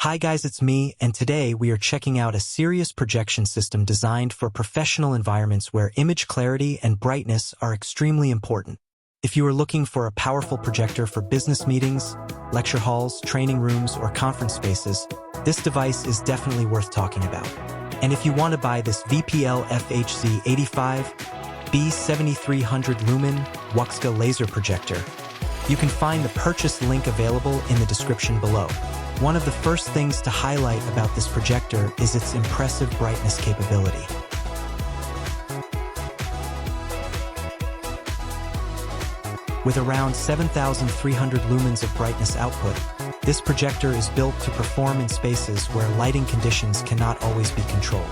Hi guys, it's me, and today we are checking out a serious projection system designed for professional environments where image clarity and brightness are extremely important. If you are looking for a powerful projector for business meetings, lecture halls, training rooms, or conference spaces, this device is definitely worth talking about. And if you want to buy this VPLFHZ85-B 7300 Lumen WUXGA Laser Projector, you can find the purchase link available in the description below. One of the first things to highlight about this projector is its impressive brightness capability. With around 7,300 lumens of brightness output, this projector is built to perform in spaces where lighting conditions cannot always be controlled.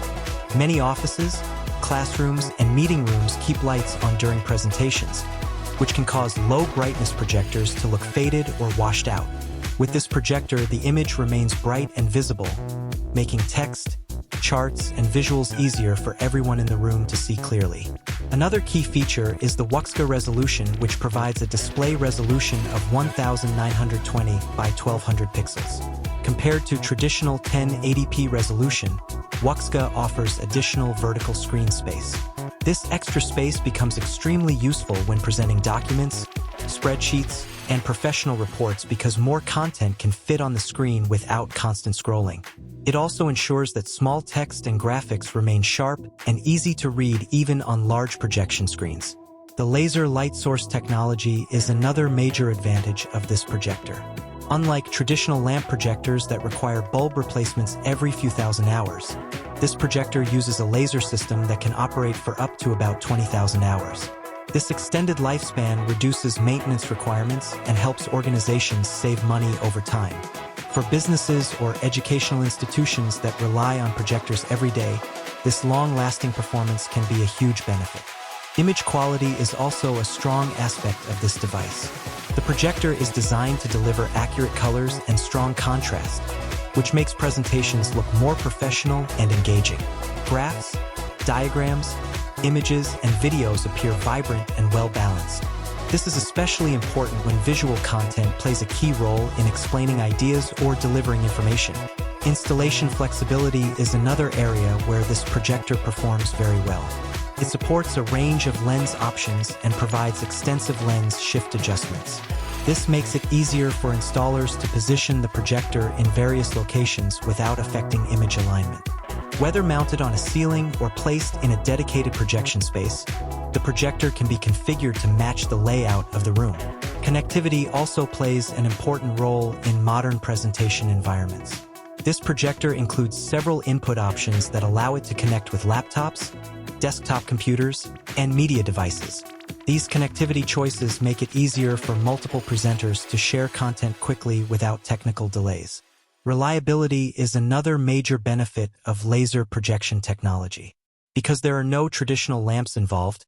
Many offices, classrooms, and meeting rooms keep lights on during presentations, which can cause low brightness projectors to look faded or washed out. With this projector, the image remains bright and visible, making text, charts, and visuals easier for everyone in the room to see clearly. Another key feature is the WUXGA resolution, which provides a display resolution of 1920 by 1200 pixels. Compared to traditional 1080p resolution, WUXGA offers additional vertical screen space. This extra space becomes extremely useful when presenting documents, spreadsheets, and professional reports because more content can fit on the screen without constant scrolling. It also ensures that small text and graphics remain sharp and easy to read even on large projection screens. The laser light source technology is another major advantage of this projector. Unlike traditional lamp projectors that require bulb replacements every few thousand hours, this projector uses a laser system that can operate for up to about 20,000 hours. This extended lifespan reduces maintenance requirements and helps organizations save money over time. For businesses or educational institutions that rely on projectors every day, this long-lasting performance can be a huge benefit. Image quality is also a strong aspect of this device. The projector is designed to deliver accurate colors and strong contrast, which makes presentations look more professional and engaging. Graphs, diagrams, images, and videos appear vibrant and well-balanced. This is especially important when visual content plays a key role in explaining ideas or delivering information. Installation flexibility is another area where this projector performs very well. It supports a range of lens options and provides extensive lens shift adjustments. This makes it easier for installers to position the projector in various locations without affecting image alignment. Whether mounted on a ceiling or placed in a dedicated projection space, the projector can be configured to match the layout of the room. Connectivity also plays an important role in modern presentation environments. This projector includes several input options that allow it to connect with laptops, desktop computers, and media devices. These connectivity choices make it easier for multiple presenters to share content quickly without technical delays. Reliability is another major benefit of laser projection technology. Because there are no traditional lamps involved,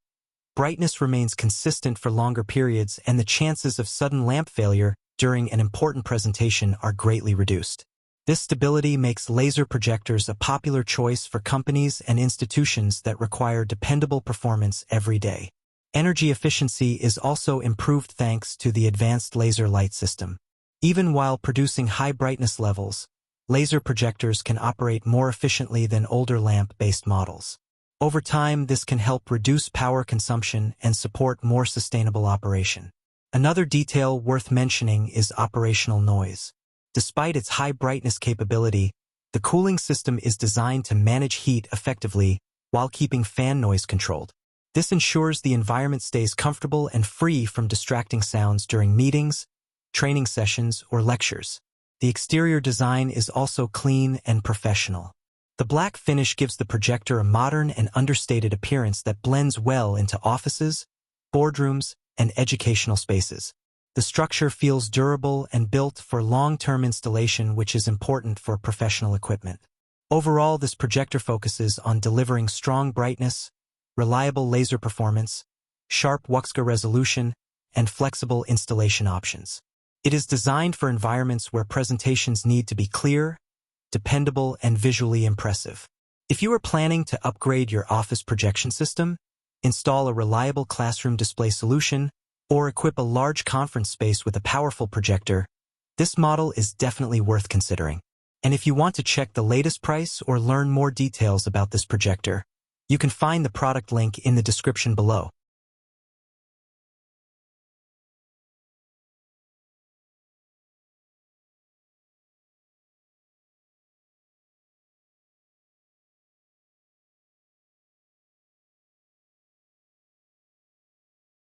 brightness remains consistent for longer periods and the chances of sudden lamp failure during an important presentation are greatly reduced. This stability makes laser projectors a popular choice for companies and institutions that require dependable performance every day. Energy efficiency is also improved thanks to the advanced laser light system. Even while producing high brightness levels, laser projectors can operate more efficiently than older lamp-based models. Over time, this can help reduce power consumption and support more sustainable operation. Another detail worth mentioning is operational noise. Despite its high brightness capability, the cooling system is designed to manage heat effectively while keeping fan noise controlled. This ensures the environment stays comfortable and free from distracting sounds during meetings, training sessions, or lectures. The exterior design is also clean and professional. The black finish gives the projector a modern and understated appearance that blends well into offices, boardrooms, and educational spaces. The structure feels durable and built for long-term installation, which is important for professional equipment. Overall, this projector focuses on delivering strong brightness, reliable laser performance, sharp WUXGA resolution, and flexible installation options. It is designed for environments where presentations need to be clear, dependable, and visually impressive. If you are planning to upgrade your office projection system, install a reliable classroom display solution, or equip a large conference space with a powerful projector, this model is definitely worth considering. And if you want to check the latest price or learn more details about this projector, you can find the product link in the description below.